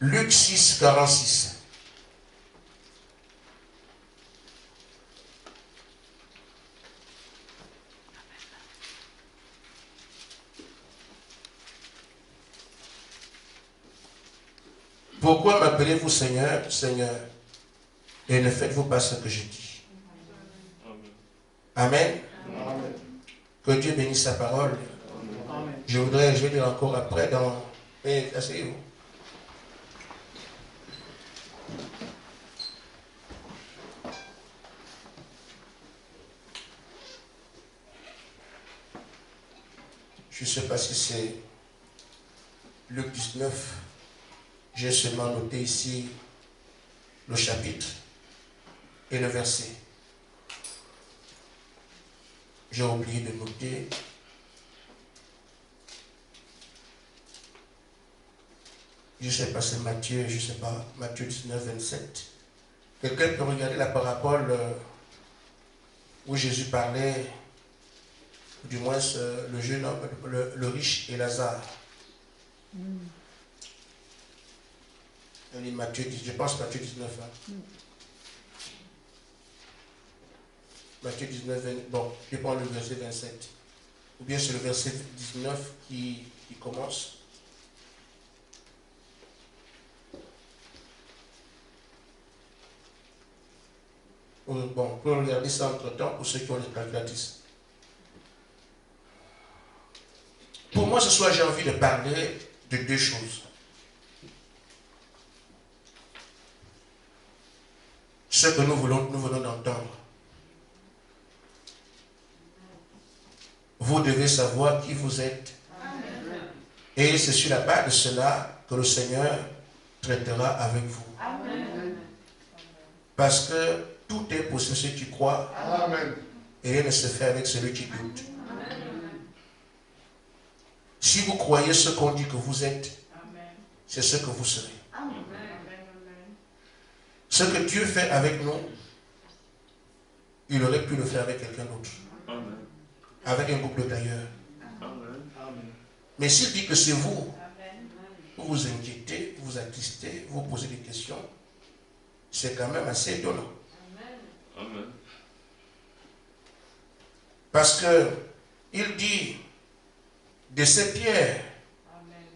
Luc 6, 46. Pourquoi m'appelez-vous Seigneur, Seigneur, et ne faites-vous pas ce que je dis? Amen. Amen. Que Dieu bénisse sa parole. Amen. Je vais dire encore après dans... Mais asseyez-vous. Je ne sais pas si c'est Luc 19. J'ai seulement noté ici le chapitre et le verset. J'ai oublié de noter. Je ne sais pas, c'est Matthieu, je ne sais pas, Matthieu 19, 27. Quelqu'un peut regarder la parabole où Jésus parlait, du moins le jeune homme, le riche et Lazare. Matthieu, je pense Matthieu 19. Hein. Matthieu 19, 20, bon, je prends le verset 27. Ou bien c'est le verset 19 qui commence. Bon, on peut regarder ça entre-temps pour ceux qui ont les calculatrices. Pour moi, ce soir, j'ai envie de parler de deux choses. Ce que nous venons d'entendre. Vous devez savoir qui vous êtes. Amen. Et c'est sur la base de cela que le Seigneur traitera avec vous. Amen. Parce que tout est pour ceux qui croient. Amen. Et rien ne se fait avec celui qui doute. Amen. Si vous croyez ce qu'on dit que vous êtes, c'est ce que vous serez. Amen. Ce que Dieu fait avec nous, il aurait pu le faire avec quelqu'un d'autre. Avec un groupe de tailleurs. Mais s'il dit que c'est vous, vous vous inquiétez, vous vous attristez, vous posez des questions, c'est quand même assez étonnant. Amen. Parce que il dit, de ces pierres,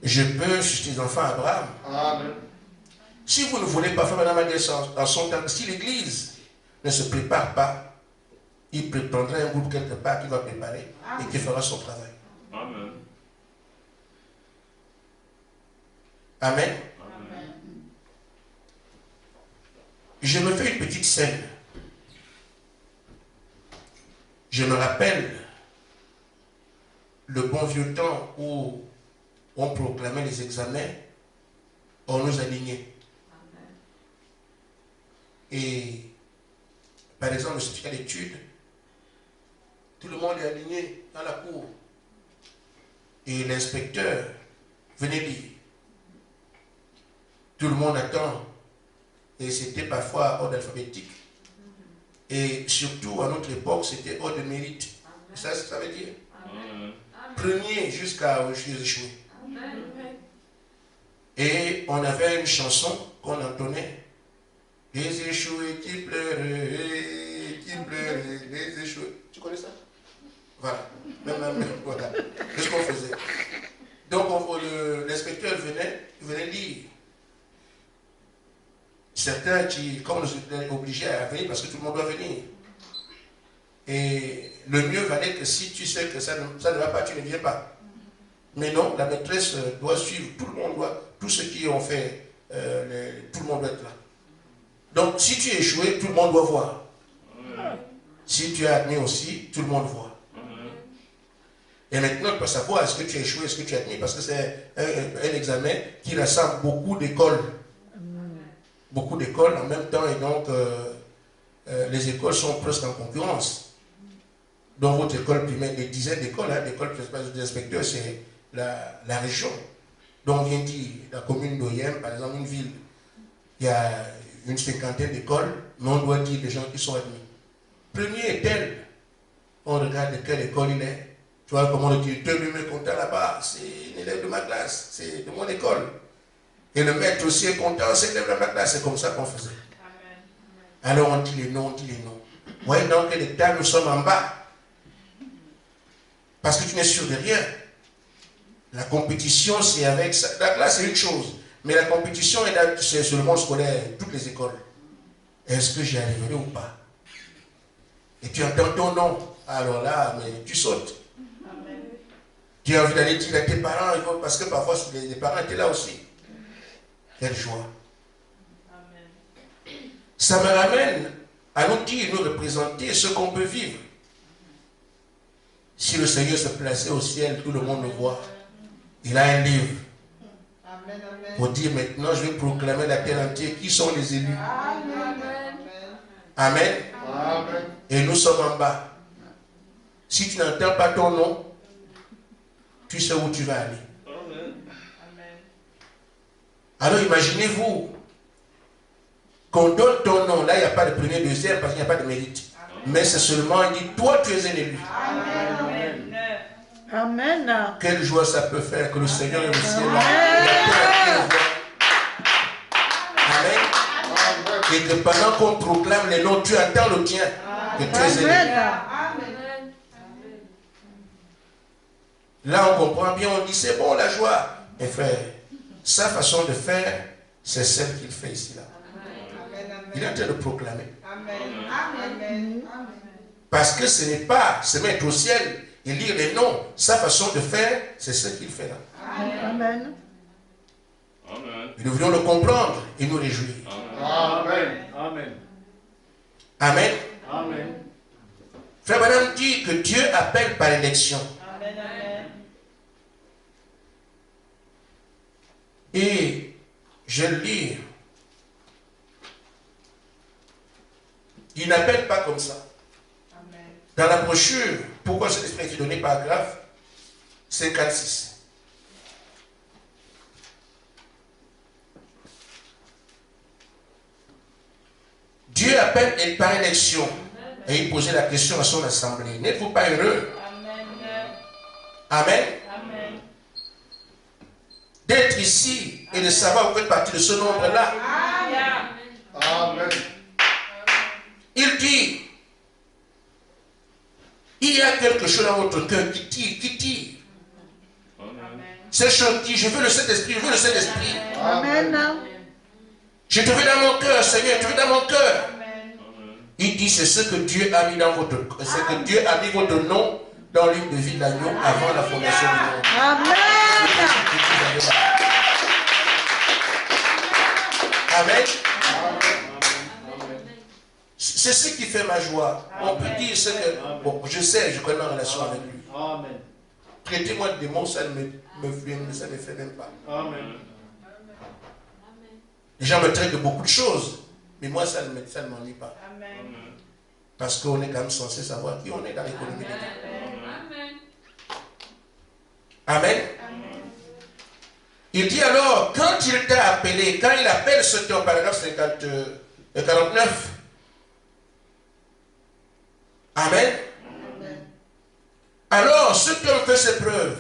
je peux susciter des enfants à Abraham. Amen. Si vous ne voulez pas faire Madame en son temps, si l'Église ne se prépare pas, il prendra un groupe quelque part qui va préparer. Amen. Et qui fera son travail. Amen. Amen. Amen. Je me fais une petite scène. Je me rappelle le bon vieux temps où on proclamait les examens, on nous alignait. Amen. Et par exemple, le certificat d'études, tout le monde est aligné dans la cour. Et l'inspecteur venait lire. Tout le monde attend. Et c'était parfois ordre alphabétique. Et surtout, à notre époque, c'était ordre de mérite. Ça, ça veut dire Amen. Premier jusqu'à échouer. Et on avait une chanson qu'on entonnait. Les échoués qui pleuraient, les échoués. Tu connais ça? Voilà. Même, voilà. C'est ce qu'on faisait. Donc, l'inspecteur venait lire. Certains qui, comme nous étaient obligés à venir parce que tout le monde doit venir. Et le mieux valait que si tu sais que ça ne va pas, tu ne viens pas. Mais non, la maîtresse doit suivre, tous ceux qui ont fait, tout le monde doit être là. Donc, si tu es échoué, tout le monde doit voir. Si tu es admis aussi, tout le monde voit. Et maintenant, tu peux savoir est-ce que tu es échoué, est-ce que tu es admis, parce que c'est un examen qui rassemble beaucoup d'écoles. Beaucoup d'écoles en même temps, et donc les écoles sont presque en concurrence. Dans votre école primaire, des dizaines d'écoles, l'école principale des inspecteurs, c'est la région. Donc, on vient dire, la commune d'Oyem, par exemple, une ville, il y a une cinquantaine d'écoles, mais on doit dire les gens qui sont admis. Premier est tel, on regarde de quelle école il est. Tu vois comment le directeur lui met compte là-bas, c'est un élève de ma classe, c'est de mon école. Et le maître aussi est content, c'est comme ça qu'on faisait. Alors on dit les noms, on dit les noms. Vous voyez donc que l'état, nous sommes en bas. Parce que tu n'es sûr de rien. La compétition, c'est avec ça. La classe, c'est une chose. Mais la compétition, c'est sur le monde scolaire, toutes les écoles. Est-ce que j'y arriverai ou pas? Et tu entends ton nom. Alors là, mais tu sautes. Amen. Tu as envie d'aller dire à tes parents, parce que parfois les parents étaient là aussi. Quelle joie. Amen. Ça me ramène à nous dire, nous représenter ce qu'on peut vivre. Si le Seigneur se plaçait au ciel, tout le monde le voit. Il a un livre. Amen, amen. Pour dire maintenant, je vais proclamer la terre entière qui sont les élus. Amen. Amen. Amen. Et nous sommes en bas. Si tu n'entends pas ton nom, tu sais où tu vas aller. Amen. Alors imaginez-vous qu'on donne ton nom. Là, il n'y a pas de premier, deuxième, parce qu'il n'y a pas de mérite. Amen. Mais c'est seulement, il dit, toi, tu es un élu. Amen. Amen. Quelle joie ça peut faire que le Seigneur est au ciel. Amen. Et que pendant qu'on proclame les noms, tu entends le tien. Que tu es élu. Là, on comprend bien, on dit, c'est bon la joie. Mes frères, sa façon de faire, c'est celle qu'il fait ici là. Il est en train de proclamer. Amen. Parce que ce n'est pas se mettre au ciel et lire les noms. Sa façon de faire, c'est ce qu'il fait là. Amen. Nous devrions le comprendre et nous réjouir. Amen. Amen. Amen. Amen. Frère Madame dit que Dieu appelle par élection. Amen. Et je vais le lire. Il n'appelle pas comme ça. Amen. Dans la brochure, pourquoi cet esprit a été donné, paragraphe 56. Dieu appelle par élection. Et il posait la question à son assemblée. N'êtes-vous pas heureux? Amen. Amen. Amen. D'être ici et de savoir que vous faites partie de ce nombre-là. Amen. Il dit, il y a quelque chose dans votre cœur qui tire. Ces choses disent, je veux le Saint-Esprit, je veux le Saint-Esprit. Amen. Je te veux dans mon cœur, Seigneur, tu veux dans mon cœur. Il dit, c'est ce que Dieu a mis dans votre cœur. C'est que Dieu a mis votre nom dans l'île de vie de l'agneau avant la fondation du monde. Amen. Amen. C'est ce qui fait ma joie. On peut dire ce que... Bon, je sais, je connais ma relation avec lui. Amen. Traitez-moi de démon, ça ne me fait même pas. Amen. Les gens me traitent de beaucoup de choses, mais moi, ça ne m'ennuie pas. Amen. Parce qu'on est quand même censé savoir qui on est dans l'économie de Dieu. Amen. Amen. Il dit alors, quand il t'a appelé, quand il appelle ce qui est au paragraphe 49, Amen. Amen. Alors, ceux qui ont fait ces preuves,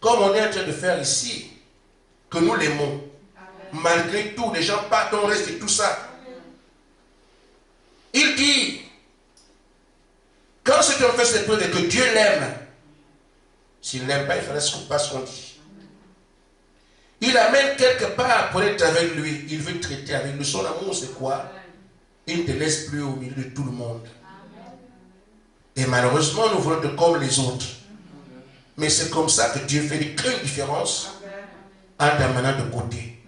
comme on est en train de faire ici, que nous l'aimons, malgré tout, les gens partent, on reste et tout ça. Il dit, quand ceux qui ont fait ces preuves et que Dieu l'aime, s'il ne l'aime pas, il ne ferait pas ce qu'on dit. Il amène quelque part pour être avec lui, il veut traiter avec lui. Son amour, c'est quoi? Il ne te laisse plus au milieu de tout le monde. Et malheureusement, nous voulons être comme les autres. Mais c'est comme ça que Dieu fait une différence en t'amenant de côté.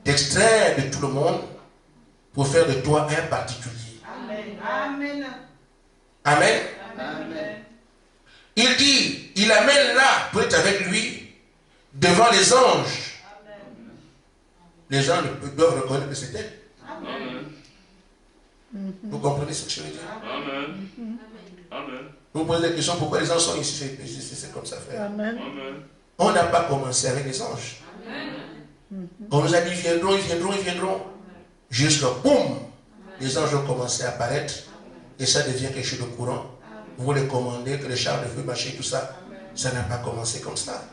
D'extraire de tout le monde pour faire de toi un particulier. Amen. Amen. Amen. Il dit, il amène là pour être avec lui devant les anges. Les gens doivent reconnaître que c'est elle. Vous comprenez ce que je veux dire? Amen. Amen. Vous vous posez la question, pourquoi les anges sont ici? C'est comme ça, frère. Amen. On n'a pas commencé avec les anges. Amen. On nous a dit, ils viendront. Jusqu'à boum, les anges ont commencé à apparaître. Et ça devient quelque chose de courant. Vous les commandez, que les chars de feu, machin, tout ça. Ça n'a pas commencé comme ça.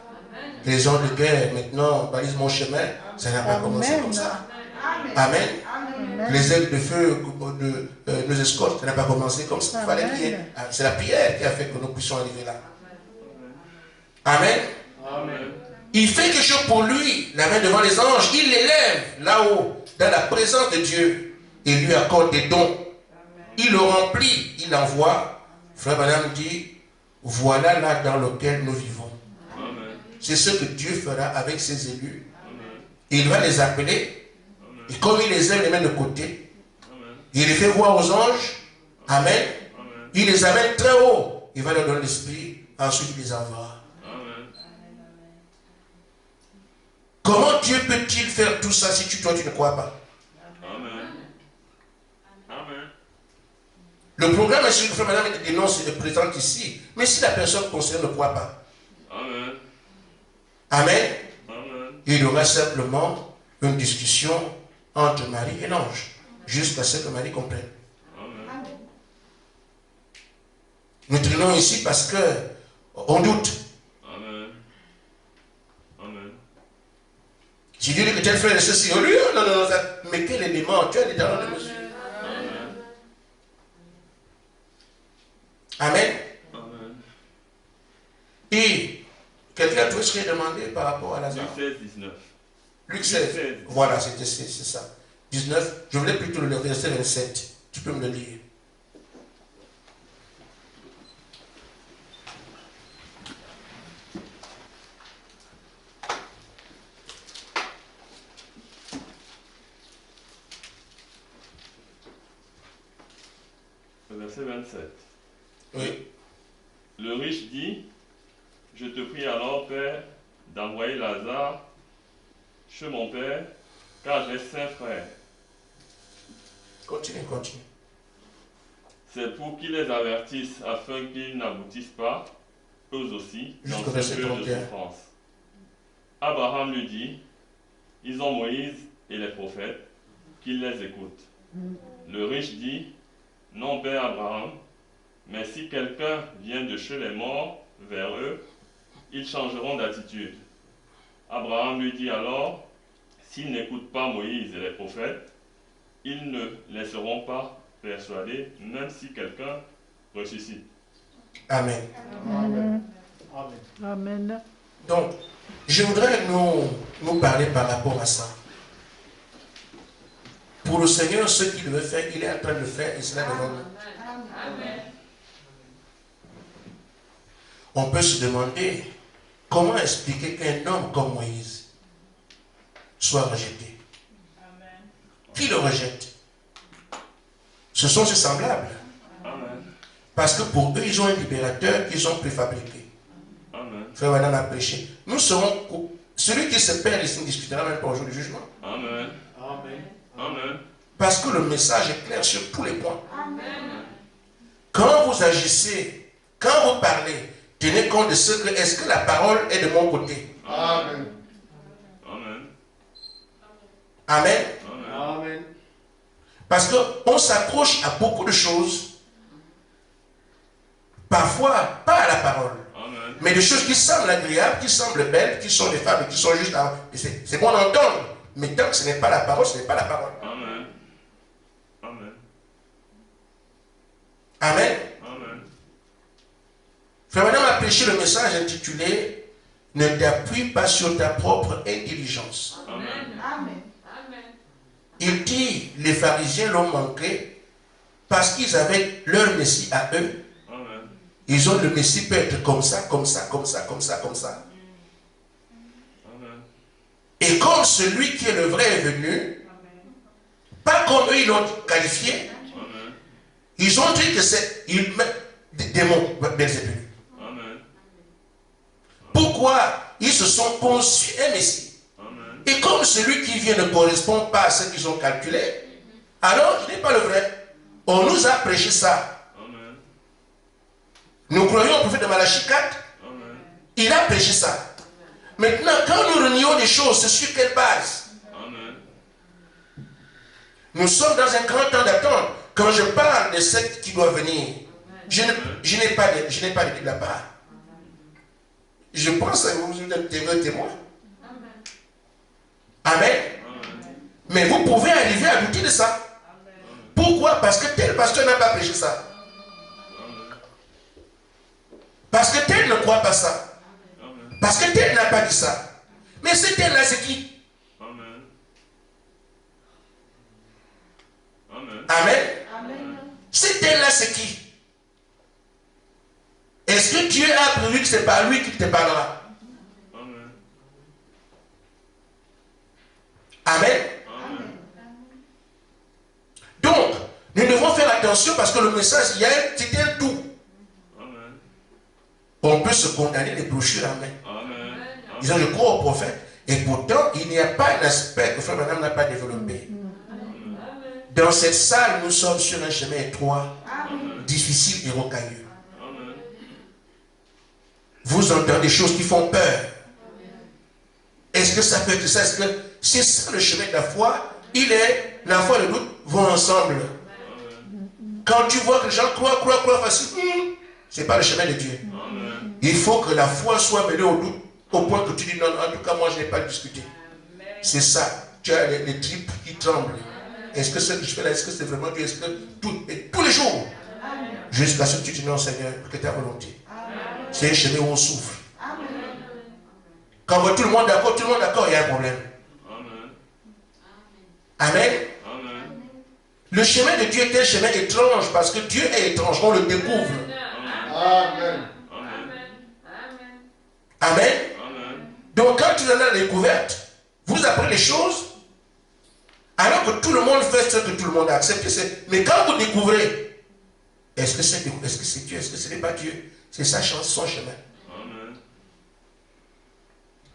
Les gens de guerre, maintenant, balisent mon chemin. Ça n'a pas commencé comme ça. Amen. Les ailes de feu nous escortent. Ça n'a pas commencé comme ça. C'est la prière qui a fait que nous puissions arriver là. Amen. Il fait quelque chose pour lui, la main devant les anges. Il l'élève là-haut, dans la présence de Dieu. Et lui accorde des dons. Il le remplit, il l'envoie. Frère Branham dit, voilà là dans lequel nous vivons. C'est ce que Dieu fera avec ses élus. Il va les appeler. Et comme il les aime, les met de côté. Il les fait voir aux anges. Amen. Il les amène très haut. Il va leur donner l'esprit. Ensuite, il les envoie. Comment Dieu peut-il faire tout ça si toi tu ne crois pas? Le programme est sur le frère Madame dénonce et le présente ici. Mais si la personne concernée ne croit pas, Amen. Il y aura simplement une discussion entre Marie et l'ange, jusqu'à ce que Marie comprenne. Nous traînons ici parce que on doute. Si Dieu dit que tel frère est ceci, non, mais quel élément? Tu as des talents de monsieur. Amen. Et quelqu'un peut se demander par rapport à Lazare. Luc 16, 19. Luc 16. Voilà, c'est ça. 19. Je voulais plutôt le verset 27. Tu peux me le lire. Verset 27. Oui. Le riche dit, je te prie alors, Père, d'envoyer Lazare chez mon Père, car j'ai 5 frères. Continue. C'est pour qu'il les avertisse afin qu'ils n'aboutissent pas, eux aussi, dans ce lieu de souffrance. Abraham lui dit, ils ont Moïse et les prophètes, qu'ils les écoutent. Le riche dit, non, Père Abraham, mais si quelqu'un vient de chez les morts vers eux, ils changeront d'attitude. Abraham lui dit alors, s'ils n'écoutent pas Moïse et les prophètes, ils ne les seront pas persuadés, même si quelqu'un ressuscite. Amen. Amen. Donc, je voudrais nous parler par rapport à ça. Pour le Seigneur, ce qu'il veut faire, il est en train de le faire et cela devant nous. On peut se demander comment expliquer qu'un homme comme Moïse soit rejeté. Qui le rejette? Ce sont ses semblables. Parce que pour eux, ils ont un libérateur qu'ils ont préfabriqué. Frère Madame a prêché. Nous serons. Celui qui se perd ici ne discutera même pas au jour du jugement. Amen. Parce que le message est clair sur tous les points. Quand vous agissez, quand vous parlez, tenez compte de ce que est-ce que la parole est de mon côté. Amen. Amen. Parce qu'on s'accroche à beaucoup de choses, parfois pas à la parole, mais des choses qui semblent agréables, qui semblent belles, qui sont des femmes, qui sont juste à... C'est bon d'entendre, mais tant que ce n'est pas la parole, ce n'est pas la parole. Amen. Frère Madame a prêché le message intitulé « Ne t'appuie pas sur ta propre intelligence ». Il dit, les pharisiens l'ont manqué parce qu'ils avaient leur Messie à eux. Ils ont le Messie peut être comme ça. Et comme celui qui est le vrai est venu, pas comme eux ils l'ont qualifié, ils ont dit que c'est des démons, Belzébul. Pourquoi ils se sont conçus un Messie? Et comme celui qui vient ne correspond pas à ce qu'ils ont calculé, alors il n'est pas le vrai. On nous a prêché ça. Nous croyons au prophète de Malachie 4. Il a prêché ça. Maintenant, quand nous renions des choses, c'est sur quelle base? Nous sommes dans un grand temps d'attente. Quand je parle de ce qui doit venir, je n'ai pas de la part. Je pense que vous êtes témoin. Amen. Mais vous pouvez arriver à douter de ça. Pourquoi? Parce que tel pasteur n'a pas prêché ça. Parce que tel ne croit pas ça. Parce que tel n'a pas dit ça. Mais ce tel-là, c'est qui? Amen. Ce tel-là, c'est qui? Est-ce que Dieu a prévu que c'est par lui qui te parlera? Amen. Donc, nous devons faire attention parce que le message, c'est un tout. On peut se condamner les brochures en main. Disons, je crois au prophète. Et pourtant, il n'y a pas un aspect que Frère Branham n'a pas développé. Dans cette salle, nous sommes sur un chemin étroit, difficile et rocailleux. Vous entendez des choses qui font peur. Est-ce que ça peut être ça? Est-ce que c'est ça le chemin de la foi? La foi et le doute vont ensemble. Quand tu vois que les gens croient facilement, c'est pas le chemin de Dieu. Il faut que la foi soit mêlée au doute, au point que tu dis non, en tout cas moi je n'ai pas discuté. C'est ça. Tu as les tripes qui tremblent. Est-ce que ce que je fais là, est-ce que c'est vraiment Dieu? Est-ce que tous les jours, jusqu'à ce que tu dis non Seigneur, que ta volonté. C'est un chemin où on souffre. Quand on voit tout le monde d'accord, il y a un problème. Amen. Le chemin de Dieu est un chemin étrange parce que Dieu est étrange, on le découvre. Amen. Amen. Donc quand tu as la découverte, vous apprenez les choses, alors que tout le monde fait ce que tout le monde a accepté. Mais quand vous découvrez, est-ce que c'est Dieu, est-ce que ce n'est pas Dieu? C'est sa chance, son chemin.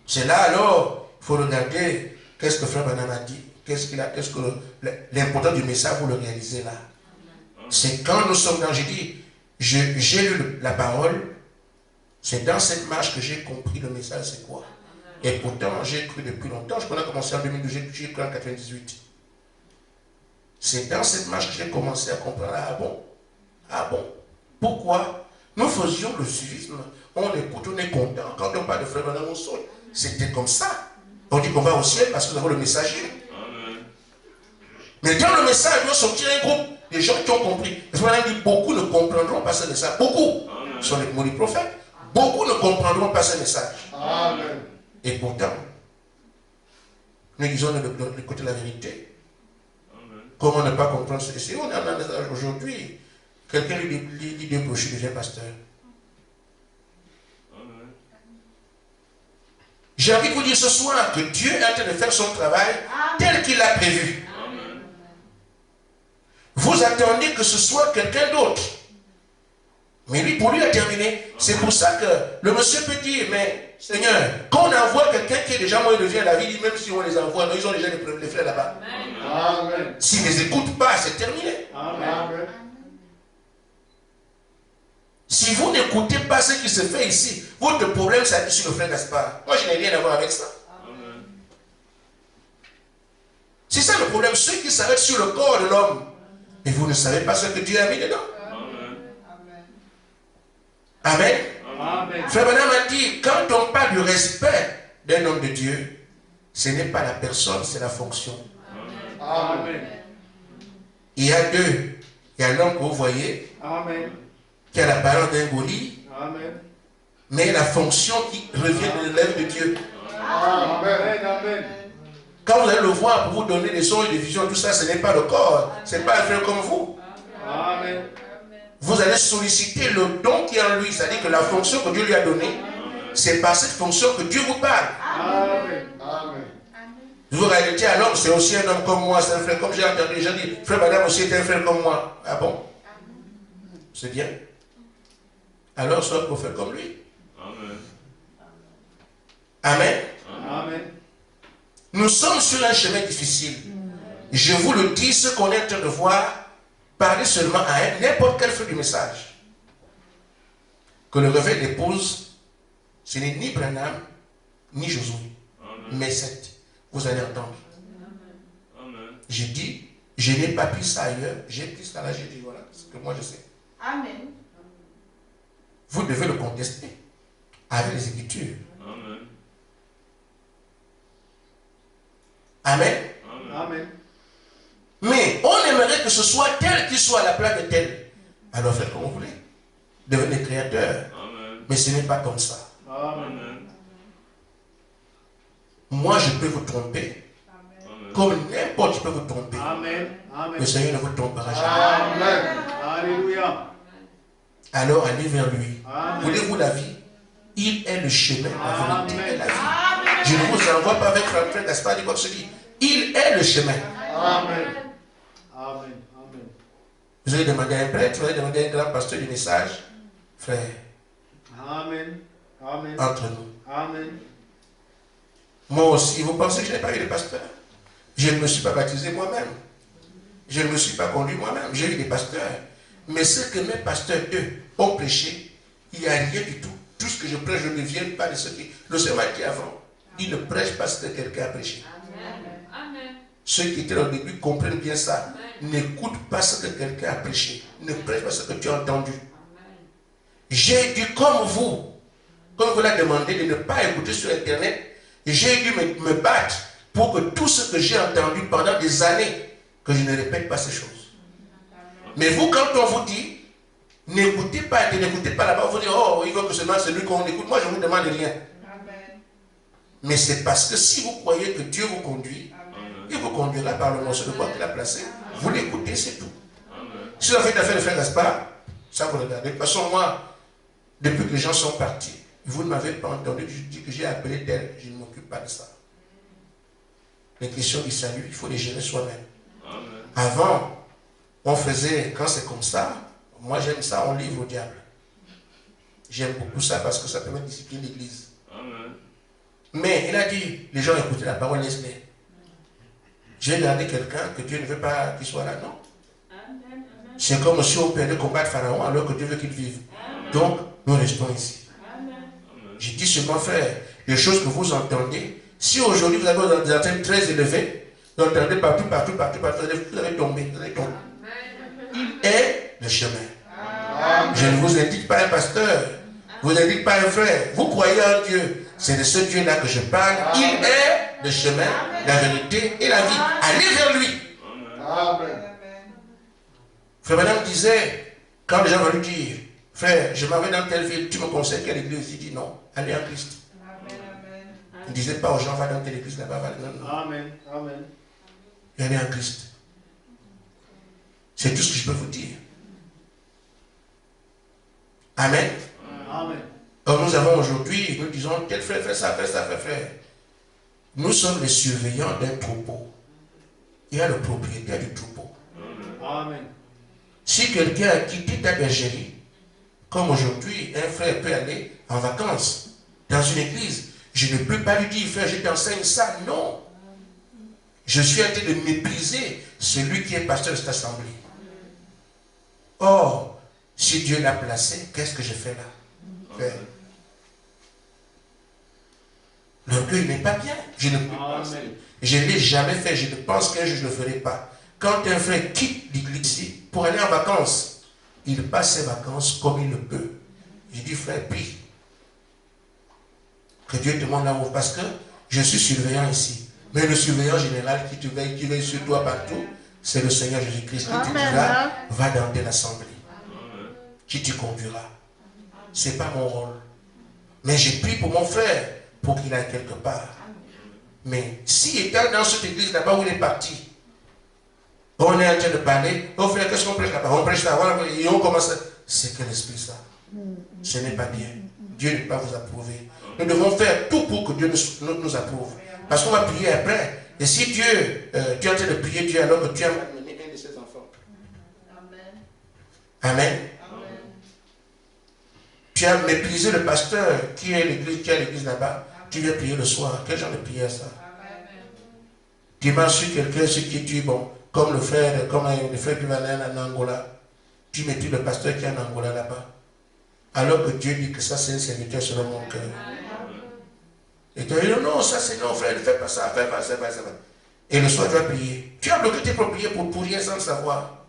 C'est là alors, il faut regarder qu'est-ce que Frère Branham a dit, qu'est-ce que l'importance du message, vous le réalisez là. C'est quand nous sommes dans, j'ai dit, j'ai lu la parole, c'est dans cette marche que j'ai compris le message, c'est quoi. Et pourtant, j'ai cru depuis longtemps, je connais commencé en 2012, j'ai cru en 98. C'est dans cette marche que j'ai commencé à comprendre, ah bon, pourquoi? Nous faisions le suivisme, on écoute, on est content, quand on parle de Frère Branham, on saute. C'était comme ça. On dit qu'on va au ciel parce que nous avons le messager. Mais dans le message, il doit sortir un groupe de gens qui ont compris. Beaucoup ne comprendront pas ce message. Beaucoup sont les maudits prophètes. Beaucoup ne comprendront pas ce message. Amen. Et pourtant, nous disons le côté de la vérité. Amen. Comment ne pas comprendre ce message? On a un message aujourd'hui. Quelqu'un lit des brochures, devient pasteur. J'ai envie de vous dire ce soir que Dieu est en train de faire son travail tel qu'il l'a prévu. Amen. Vous attendez que ce soit quelqu'un d'autre. Mais lui, pour lui, il a terminé. C'est pour ça que le monsieur peut dire, mais Seigneur, quand on envoie quelqu'un qui est déjà mort, il revient à la vie, même si on les envoie, ils ont déjà les frères là-bas. S'ils ne les écoutent pas, c'est terminé. Amen. Si vous n'écoutez pas ce qui se fait ici, votre problème s'appuie sur le frère Gaspard. Moi, je n'ai rien à voir avec ça. C'est ça le problème. Ceux qui s'arrêtent sur le corps de l'homme, et vous ne savez pas ce que Dieu a mis dedans. Amen. Amen. Frère Branham a dit, quand on parle du respect d'un homme de Dieu, ce n'est pas la personne, c'est la fonction. Amen. Il y a deux. Il y a l'homme que vous voyez. Amen. Qui a l'apparence d'un goli, mais la fonction qui revient de l'œuvre de Dieu. Amen. Amen. Quand vous allez le voir pour vous donner des sons et des visions, tout ça, ce n'est pas le corps, ce n'est pas un frère comme vous. Amen. Vous allez solliciter le don qui est en lui, c'est-à-dire que la fonction que Dieu lui a donnée, c'est par cette fonction que Dieu vous parle. Amen. Amen. Vous réalité à l'homme, c'est aussi un homme comme moi, c'est un frère comme j'ai entendu les gens dire, frère Madame aussi est un frère comme moi. Ah bon? C'est bien. Alors sois prophète comme lui. Amen. Amen. Amen. Nous sommes sur un chemin difficile. Je vous le dis, ce qu'on est en train de voir, parler seulement à n'importe quel frère du message. Que le réveil d'épouse, ce n'est ni Branham, ni Josué, mais Seth. Vous allez entendre. Amen. J'ai dit, je n'ai pas pris ça ailleurs, j'ai pris ça là, j'ai dit voilà, ce que moi je sais. Amen. Vous devez le contester. avec les Écritures. Amen. Amen. Amen. Mais on aimerait que ce soit tel qui soit à la place de tel. Alors faites comme vous voulez. Devenez créateur. Amen. Mais ce n'est pas comme ça. Amen. Moi, je peux vous tromper. Amen. Comme n'importe qui peut vous tromper. Amen. Amen. Le Seigneur ne vous trompera jamais. Amen. Alléluia. Alors allez vers lui. Amen. Voulez-vous la vie? Il est le chemin, la vérité Amen. et la vie. Je ne vous envoie pas avec frère Gaspard dit quoi que ce dit. Il est le chemin. Amen. Amen. Amen. Vous allez demander à un prêtre, vous allez demander à un grand pasteur du message. Frère, Amen. Amen. entre nous. Amen. Moi aussi, vous pensez que je n'ai pas eu de pasteur? Je ne me suis pas baptisé moi-même. Je ne me suis pas conduit moi-même. J'ai eu des pasteurs. Mais ce que mes pasteurs, eux, ont prêché, il n'y a rien du tout. Tout ce que je prêche, je ne viens pas de ce qui... Le Seigneur m'a dit avant, il ne prêche pas ce que quelqu'un a prêché. Amen. Ceux qui étaient au début comprennent bien ça. N'écoute pas ce que quelqu'un a prêché. Ne prêche pas ce que tu as entendu. J'ai dû, comme vous l'avez demandé, de ne pas écouter sur Internet, j'ai dû me battre pour que tout ce que j'ai entendu pendant des années, que je ne répète pas ces choses. Mais vous, quand on vous dit, n'écoutez pas là-bas, vous dites, oh, il veut que seulement celui qu'on écoute. Moi, je ne vous demande rien. Mais c'est parce que si vous croyez que Dieu vous conduit, il vous conduira par le morceau de bois qu'il a placé. Vous l'écoutez, c'est tout. Si vous avez fait le frère Gaspard, ça vous regardez. De toute façon, moi, depuis que les gens sont partis, vous ne m'avez pas entendu, je dis que j'ai appelé tel, je ne m'occupe pas de ça. Les questions du salut, il faut les gérer soi-même. Avant, on faisait, quand c'est comme ça, moi j'aime ça, on livre au diable. J'aime beaucoup ça parce que ça permet de discipliner l'église. Mais il a dit, les gens écoutaient la parole, laisse-les. J'ai gardé quelqu'un que Dieu ne veut pas qu'il soit là, non. C'est comme si on perdait combattre Pharaon alors que Dieu veut qu'il vive. Donc, nous restons ici. Je dis seulement, frère, les choses que vous entendez, si aujourd'hui vous avez des antennes très élevées, vous entendez partout, vous allez tomber. Il est le chemin. Je ne vous indique pas un pasteur, je ne vous indique pas un frère. Vous croyez en Dieu. C'est de ce Dieu-là que je parle. Il est le chemin, la vérité et la vie. Allez vers lui. Amen. Frère Madame disait, quand les gens veulent dire, frère, je m'en vais dans telle ville, tu me conseilles quelle église? Il dit non, allez en Christ. Il ne disait pas aux gens, va dans telle église là-bas, va. Non, non. Amen. Amen. Et allez en Christ. C'est tout ce que je peux vous dire. Amen. Amen. Or nous avons aujourd'hui, nous disons, tel frère fait ça, frère. Nous sommes les surveillants d'un troupeau. Il y a le propriétaire du troupeau. Amen. Si quelqu'un a quitté ta bergerie, comme aujourd'hui, un frère peut aller en vacances dans une église, je ne peux pas lui dire, frère, je t'enseigne ça. Non. Je suis en train de mépriser celui qui est pasteur de cette assemblée. Or, si Dieu l'a placé, qu'est-ce que je fais là? Frère. L'orgueil n'est pas bien. Je ne peux pas. Je ne l'ai jamais fait. Je ne pense qu'un jour je ne le ferai pas. Quand un frère quitte l'église pour aller en vacances, il passe ses vacances comme il le peut. Je dis, frère, prie. Que Dieu te montre là-haut. Parce que je suis surveillant ici. Mais le surveillant général qui veille sur toi partout, c'est le Seigneur Jésus-Christ qui te dira, va dans telle assemblée. Qui te conduira. Ce n'est pas mon rôle. Mais j'ai pris pour mon frère pour qu'il aille quelque part. Mais s'il était dans cette église là-bas où il est parti, on est en train de parler, oh frère, qu'est-ce qu'on prêche là-bas? On prêche là-bas et on commence à... C'est quel esprit ça? Ce n'est pas bien. Dieu ne peut pas vous approuver. Nous devons faire tout pour que Dieu nous approuve. Parce qu'on va prier après. Et si Dieu, tu es en train de prier Dieu alors que tu as amené un de ses enfants. Amen. Tu as méprisé le pasteur qui est l'église là-bas. Tu viens prier le soir. Quel genre de prière ça? Tu m'as su quelqu'un sur qui tu es bon. Comme le frère qui va aller en Angola. Tu méprises le pasteur qui est en Angola là-bas. Alors que Dieu dit que ça c'est un serviteur selon mon cœur. Et tu as dit non, ça c'est non frère, ne fais pas ça, fais pas ça. Et le soir tu vas prier. Tu as bloqué tes propres prières pour rien sans le savoir.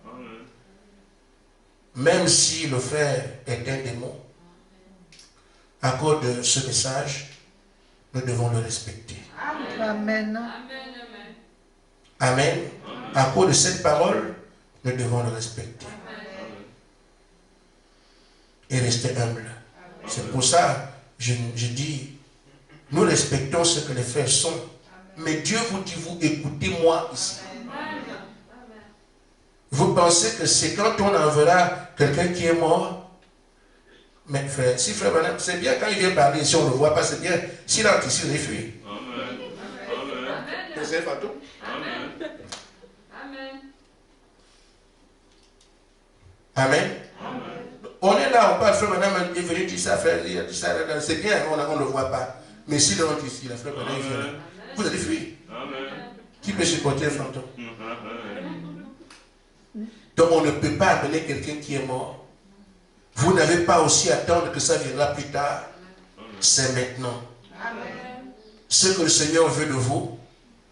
Même si le frère est un démon. à cause de ce message, nous devons le respecter. Amen. Amen. À cause de cette parole, nous devons le respecter. Et rester humble. C'est pour ça que je dis, nous respectons ce que les frères sont. Mais Dieu vous dit, vous écoutez-moi ici. Vous pensez que c'est quand on enverra quelqu'un qui est mort? Mais frère, si frère Branham, c'est bien quand il vient parler, si on ne le voit pas, c'est bien. S'il entre ici, il fuit. Amen. C'est fantôme. Amen. Amen. On est là, on parle, frère Branham est venu dire ça, frère, il a dit ça, c'est bien, on ne le voit pas. Mais s'il entre ici, la frère Branham, il vient. Vous allez fuir. Amen. Qui peut supporter le fantôme? Amen. Donc on ne peut pas appeler quelqu'un qui est mort. Vous n'avez pas aussi à attendre que ça viendra plus tard. C'est maintenant. Ce que le Seigneur veut de vous,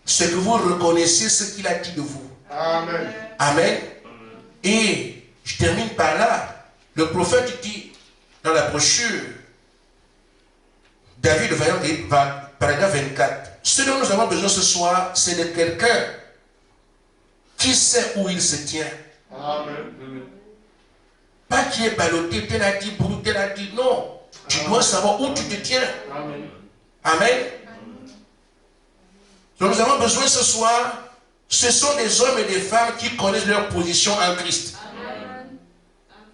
c'est que vous reconnaissiez ce qu'il a dit de vous. Amen. Amen. Et je termine par là. Le prophète dit dans la brochure, David Vaillant, paragraphe 24, ce dont nous avons besoin ce soir, c'est de quelqu'un qui sait où il se tient. Amen. Pas qui est ballotté, tel a dit, brou, tel a dit, non. Tu dois savoir où tu te tiens. Amen. Amen. Donc nous avons besoin ce soir, ce sont des hommes et des femmes qui connaissent leur position en Christ.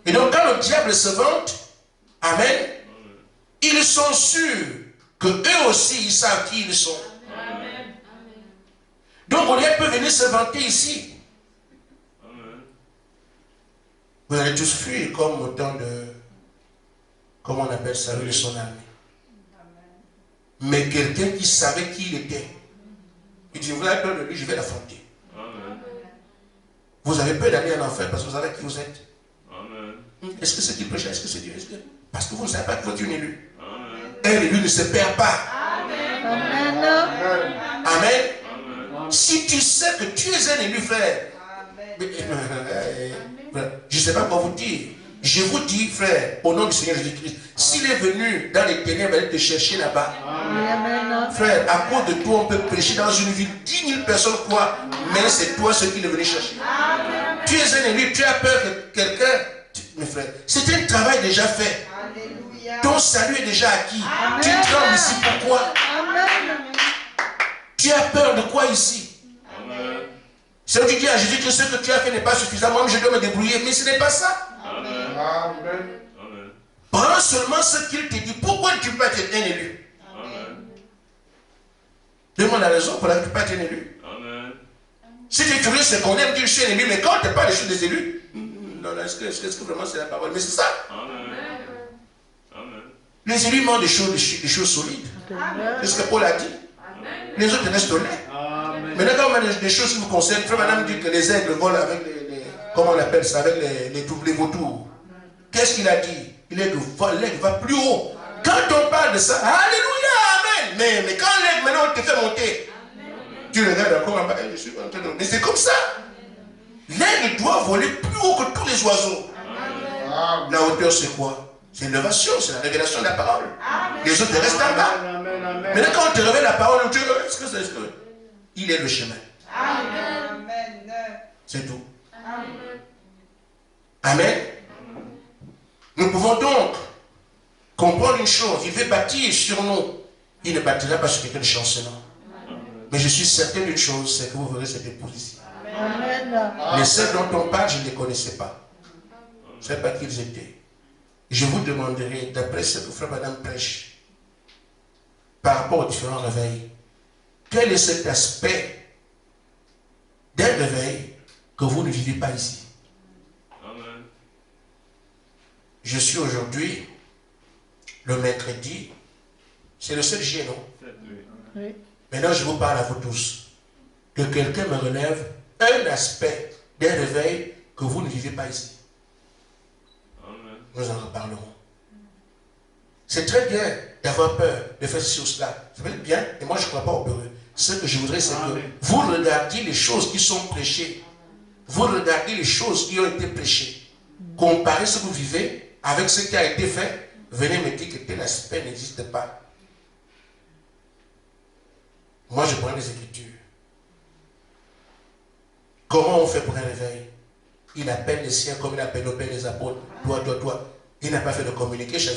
Et donc quand le diable se vante, amen, ils sont sûrs que eux aussi, ils savent qui ils sont. Donc Goliath peut venir se vanter ici. Vous allez tous fuir comme autant de, comment on appelle ça, de son armée. Mais quelqu'un qui savait qui il était, il dit, vous avez peur de lui, je vais l'affronter. Vous avez peur d'aller en enfer parce que vous savez qui vous êtes. Est-ce que c'est qui prêche? Est-ce que c'est Dieu? Parce que vous ne savez pas que vous êtes un élu. Un élu ne se perd pas. Amen. Si tu sais que tu es un élu, frère, je ne sais pas quoi vous dire. Je vous dis, frère, au nom du Seigneur Jésus-Christ, s'il est venu dans les ténèbres, aller te chercher là-bas, frère, à cause de toi, on peut prêcher dans une ville, 10 000 personnes croient, mais c'est toi ce qu'il est venu chercher. Tu es un élu, tu as peur que quelqu'un, mes frères, c'est un travail déjà fait. Ton salut est déjà acquis. Tu trembles ici, pourquoi? Tu as peur de quoi ici? C'est où tu dis à Jésus que ce que tu as fait n'est pas suffisant, moi je dois me débrouiller, mais ce n'est pas ça. Amen. Prends seulement ce qu'il te dit. Pourquoi tu peux être un élu? Demande la raison pour laquelle tu peux être un élu. Si tu es curieux, c'est qu'on aime dire je suis un élu, mais quand tu n'es pas les choses des élus, non, est-ce que vraiment c'est la parole? Mais c'est ça. Les élus manquent des choses solides. C'est ce que Paul a dit. Les autres restent honnêtes. Maintenant, quand on a des choses qui vous concernent, frère madame dit que les aigles volent avec les comment on appelle ça, avec les vautours. Qu'est-ce qu'il a dit? L'aigle va plus haut. Quand on parle de ça, alléluia, amen. Mais quand l'aigle, maintenant, on te fait monter, tu regardes encore en bas, je suis en train de... Mais c'est comme ça. L'aigle doit voler plus haut que tous les oiseaux. La hauteur, c'est quoi? C'est l'élévation, c'est la révélation de la parole. Les autres restent en bas. Maintenant, quand on te révèle la parole, tu dis, est-ce que c'est... Il est le chemin. C'est tout. Amen. Nous pouvons donc comprendre une chose. Il veut bâtir sur nous. Il ne bâtira pas sur quelqu'un de chancelant. Mais je suis certain d'une chose, c'est que vous verrez cette épouse ici. Les sœurs dont on parle, je ne les connaissais pas. Je ne savais pas qui ils étaient. Je vous demanderai, d'après ce que Frère Madame prêche, par rapport aux différents réveils, quel est cet aspect d'un réveil que vous ne vivez pas ici? Amen. Je suis aujourd'hui, le mercredi, c'est le 7 juillet, non? Oui. Maintenant, je vous parle à vous tous. Que quelqu'un me relève un aspect d'un réveil que vous ne vivez pas ici. Amen. Nous en reparlerons. C'est très bien d'avoir peur de faire ceci ou cela. Ça peut être bien, et moi je ne crois pas au peureux. Ce que je voudrais, c'est que vous regardiez les choses qui sont prêchées. Vous regardez les choses qui ont été prêchées. Comparez ce que vous vivez avec ce qui a été fait. venez me dire que tel aspect n'existe pas. Moi, je prends les Écritures. Comment on fait pour un réveil? Il appelle les siens comme il appelle nos pères, les apôtres. Toi. Il n'a pas fait de communication.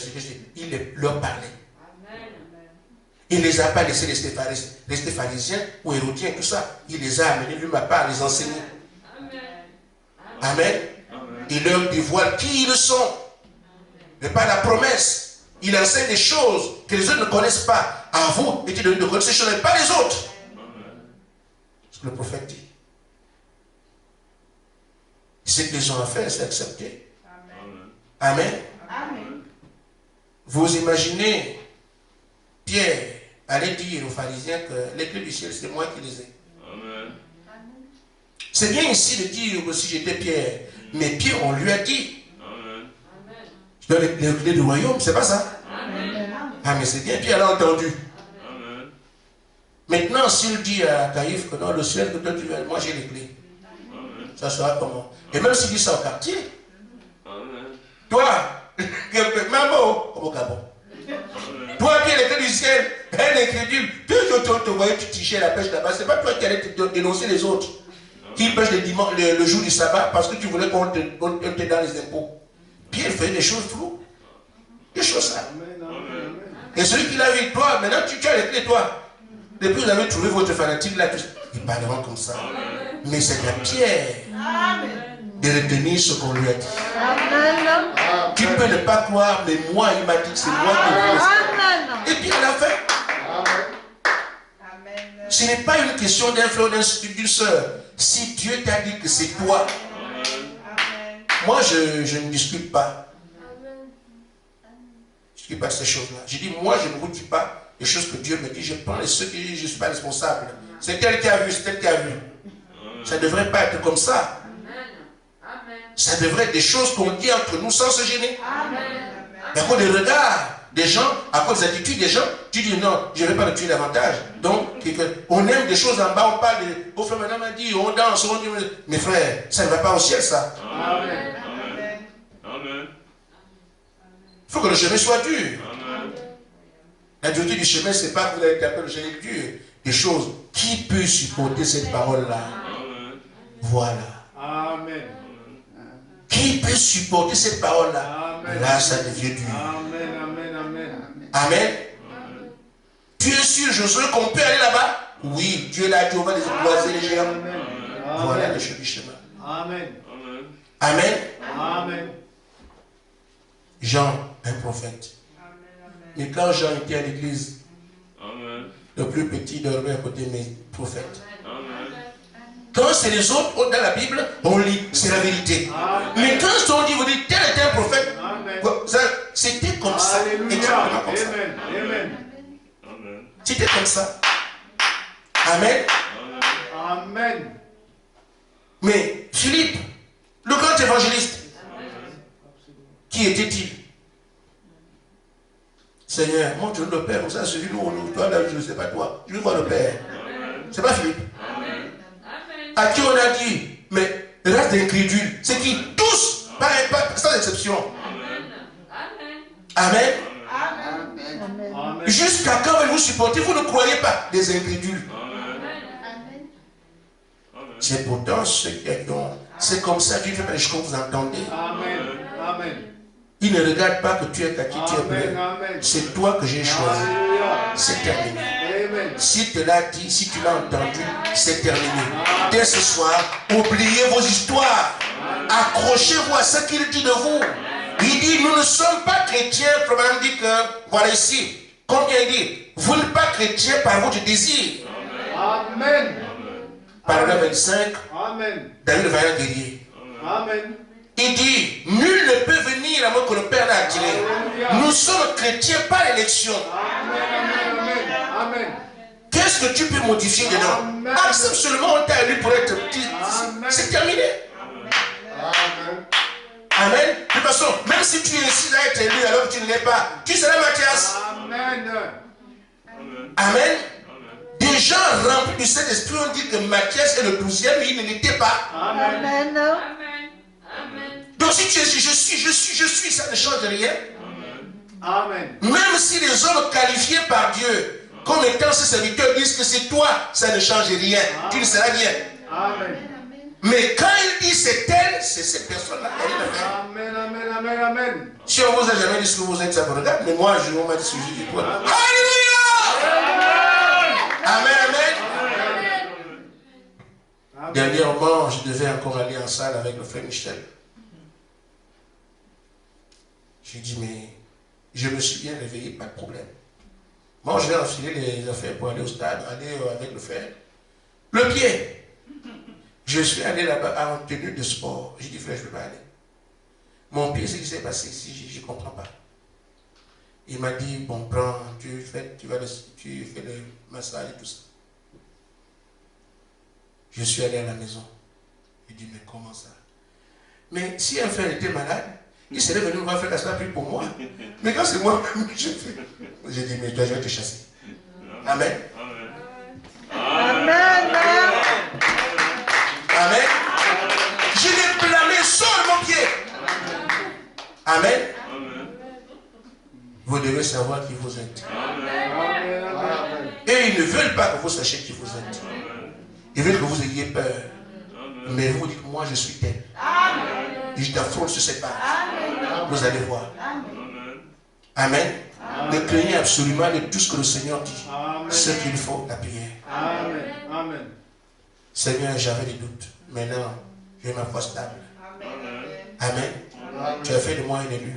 Il leur parlait. Il ne les a pas laissés les Stéphanisiens ou Hérodiens, tout ça. Il les a amenés lui-même à part, les enseigner. Amen. Il leur dévoile qui ils sont. Mais pas la promesse. Il enseigne des choses que les autres ne connaissent pas. À vous, et de connaître ces choses, mais pas les autres. Ce que le prophète dit. Ce qu'ils ont à faire, c'est accepter. Amen. Amen. Vous imaginez Pierre aller dire aux pharisiens que les clés du ciel, c'est moi qui les ai. C'est bien ici de dire que si j'étais Pierre, mais Pierre, on lui a dit. Je donne les clés du royaume, c'est pas ça? Ah, mais c'est bien, Pierre l'a entendu. Maintenant, s'il dit à Caïphe que non, le ciel que toi tu veux, moi j'ai les clés. Ça sera comment? Et même s'il dit ça au quartier, toi, maman, au Gabon, toi qui es les clés du ciel, un incrédule, toi te voyais, tu tichais la pêche là-bas, c'est pas toi qui allais te dénoncer les autres qui pêchent le jour du sabbat parce que tu voulais qu'on te donne les impôts. Pierre fait des choses floues, des choses sales. Et celui qui l'a vu, toi, maintenant tu as les clés, toi. Depuis que vous avez trouvé votre fanatique là, ils parleront comme ça. Mais c'est à Pierre de retenir ce qu'on lui a dit. Tu peux ne pas croire, mais moi, il m'a dit que c'est moi qui l'ai fait. Et puis il l'a fait. Ce n'est pas une question d'influence d'une soeur. Si Dieu t'a dit que c'est toi, moi je ne discute pas. Je ne discute pas de ces choses-là. Je dis, moi je ne vous dis pas les choses que Dieu me dit, je prends les ceux qui je ne suis pas responsable. C'est elle qui a vu, c'est elle qui a vu. Ça ne devrait pas être comme ça. Ça devrait être des choses qu'on dit entre nous sans se gêner. À cause des regards des gens, à cause des attitudes des gens, tu dis non, je ne vais pas le tuer davantage. Donc, on aime des choses en bas, on parle de. Au frère, madame a dit, on danse, on dit. Mes frères, ça ne va pas au ciel, ça. Amen. Il faut que le chemin soit dur. La dureté du chemin, ce n'est pas que vous allez taper le chemin dur. Des choses. Qui peut supporter cette parole-là? Voilà. Amen. Qui peut supporter cette parole-là? Là, ça devient dur. Amen. Tu es sûr, Josué, qu'on peut aller là-bas? Oui, Dieu l'a dit, on va les écraser les géants. Voilà le chemin. Amen. Amen. Jean, un prophète. Et quand Jean était à l'église, le plus petit dormait à côté de mes prophètes. Quand c'est les autres, dans la Bible, on lit, c'est la vérité. Mais quand on dit, vous dites, tel était un prophète, c'était comme ça. Exactement comme ça. C'était comme ça. Amen. Amen. Mais Philippe, le grand évangéliste, qui était-il? Seigneur, montre-nous le Père, comme ça, celui-nous, toi, là, je ne sais pas toi, je veux voir le Père. C'est pas Philippe. À qui on a dit, mais race d'incrédules, c'est qui? Tous, sans exception. Amen. Jusqu'à quand vous supportez, vous ne croyez pas des incrédules. C'est pourtant ceux qui ont. C'est comme ça, Dieu fait pas les choses que vous entendez. Amen. Il ne regarde pas que tu es à qui tu es prêt. C'est toi que j'ai choisi. C'est terminé. Si tu l'as dit, si tu l'as entendu, c'est terminé. Dès ce soir, oubliez vos histoires. Accrochez-vous à ce qu'il dit de vous. Il dit, nous ne sommes pas chrétiens. Probablement dit que, voilà ici. Combien il dit? Vous n'êtes pas chrétiens par votre désir. Amen. Paragraphe 25. Amen. David va y guerrier. Amen. Il dit, nul ne peut venir à moins que le Père l'a attiré. Nous sommes chrétiens par l'élection. Amen. Qu'est-ce que tu peux modifier dedans? Accepte seulement, on t'a élu pour être petit. C'est terminé. Amen. De toute façon, même si tu insistes à être élu alors que tu ne l'es pas, tu seras Matthias. Amen. Des gens remplis du Saint-Esprit ont dit que Matthias est le 12e, mais il ne l'était pas. Amen. Donc si tu es je suis, ça ne change rien. Amen. Même si les hommes qualifiés par Dieu comme étant ses serviteurs disent que c'est toi, ça ne change rien. Tu ne seras rien. Amen. Mais quand il dit c'est elle, c'est cette personne-là qui a rien à faire. Amen, amen, amen, amen. Si on vous a jamais dit ce que vous êtes, ça vous regarde. Mais moi, je vous mets ce sujet du poids. Alléluia! Amen, amen. Dernièrement, je devais encore aller en salle avec le frère Michel. J'ai dit, mais je me suis bien réveillé, pas de problème. Moi, je vais enfiler les affaires pour aller au stade, aller avec le frère. Le pied. Je suis allé là-bas en tenue de sport. J'ai dit, frère, je ne peux pas aller. Mon pied, ce qui s'est passé ici, je ne comprends pas. Il m'a dit, bon, prends, tu fais le massage et tout ça. Je suis allé à la maison. Il dit, mais comment ça? Mais si un frère était malade, il serait venu me voir faire la soirée plus pour moi. Mais quand c'est moi-même que je fais, j'ai dit, mais toi, je vais te chasser. Amen. Amen. Amen. Je l'ai blâmé sur mon pied. Amen. Vous devez savoir qui vous êtes. Et ils ne veulent pas que vous sachiez qui vous êtes. Ils veulent que vous ayez peur. Mais vous dites, moi je suis tel. Et je t'affronte sur cette base. Vous allez voir. Amen. Ne craignez absolument de tout ce que le Seigneur dit. Ce qu'il faut, la prière. Amen. Amen. Seigneur, j'avais des doutes. Maintenant, j'ai ma foi stable. Amen. Tu as fait de moi un élu.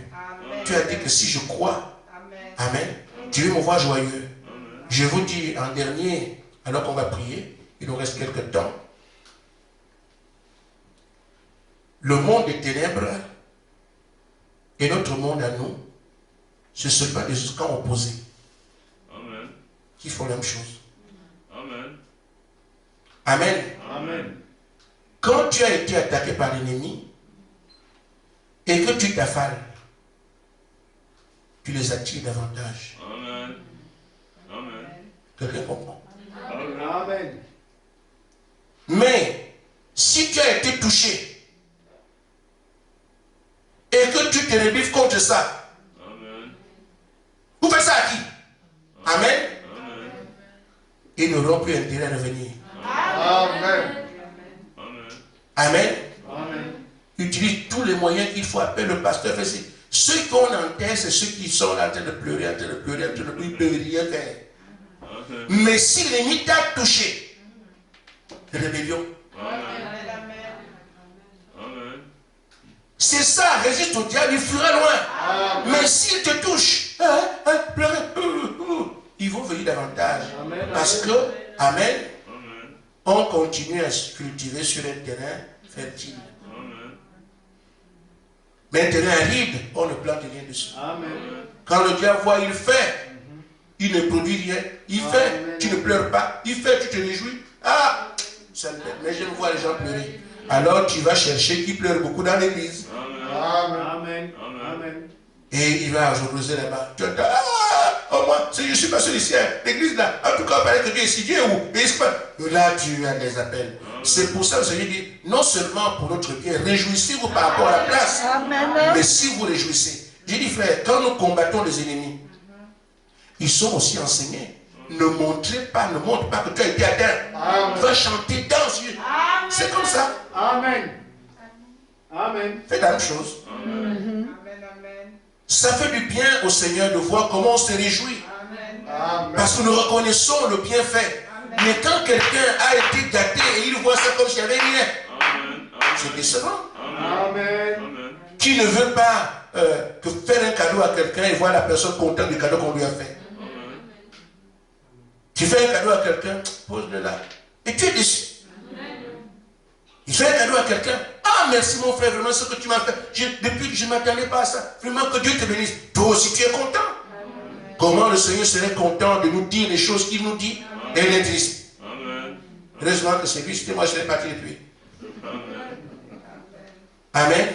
Tu as dit que si je crois, amen, tu veux me voir joyeux. Je vous dis en dernier, alors qu'on va prier, il nous reste quelques temps. Le monde des ténèbres et notre monde à nous, ce ne sont pas des camps opposés qui font la même chose. Amen. Amen. Quand tu as été attaqué par l'ennemi et que tu t'affales, tu les attires davantage. Amen. Quelqu'un comprend? Amen. Mais si tu as été touché et que tu te rebifes contre ça, vous faites ça à qui? Amen. Ils n'auront plus intérêt à revenir. Amen. Amen. Amen. Utilise tous les moyens qu'il faut, appeler le pasteur. Ceux qu'on enterre, c'est ceux qui sont là en train de pleurer, en train de pleurer, en train de pleurer, ils ne peuvent rien faire. Mais si l'ennemi t'a touché, rébellion. C'est ça, résiste au diable, il fuira loin. Mais s'il te touche, pleurer, ils vont venir davantage. Parce que, amen, on continue à se cultiver sur un terrain fertile. Mais un terrain aride, on ne plante rien dessus. Amen. Quand le diable voit, il fait. Il ne produit rien. Il fait, tu ne pleures pas. Il fait, tu te réjouis. Ah, ça me fait. Mais j'aime voir les gens pleurer. Alors tu vas chercher qui pleure beaucoup dans l'église. Amen. Amen. Et il va reposer là-bas. Tu entends, au moins, si je suis passé ici, l'église là, en tout cas, il paraît que Dieu est ici, Dieu est où? Et là, tu as des appels. C'est pour ça que le Seigneur dit, non seulement pour notre bien, réjouissez-vous par rapport à la place, mais si vous réjouissez. J'ai dit, frère, quand nous combattons les ennemis, ils sont aussi enseignés. Ne montre pas que tu as été atteint. Va chanter, danse. C'est comme ça. Amen. Amen. Faites la même chose. Ça fait du bien au Seigneur de voir comment on se réjouit. Amen. Parce que nous reconnaissons le bienfait. Mais quand quelqu'un a été gâté et il voit ça comme s'il n'y avait rien, c'est décevant. Amen. Qui ne veut pas que faire un cadeau à quelqu'un et voir la personne contente du cadeau qu'on lui a fait? Tu fais un cadeau à quelqu'un, pose-le là. Et tu es déçu. Il fait un cadeau à quelqu'un. Ah, merci mon frère, vraiment ce que tu m'as fait. Depuis que je ne m'attendais pas à ça. Vraiment que Dieu te bénisse. Toi aussi tu es content. Comment le Seigneur serait content de nous dire les choses qu'il nous dit et il est triste. Heureusement que c'est lui, c'était moi, je l'ai parti depuis. Amen.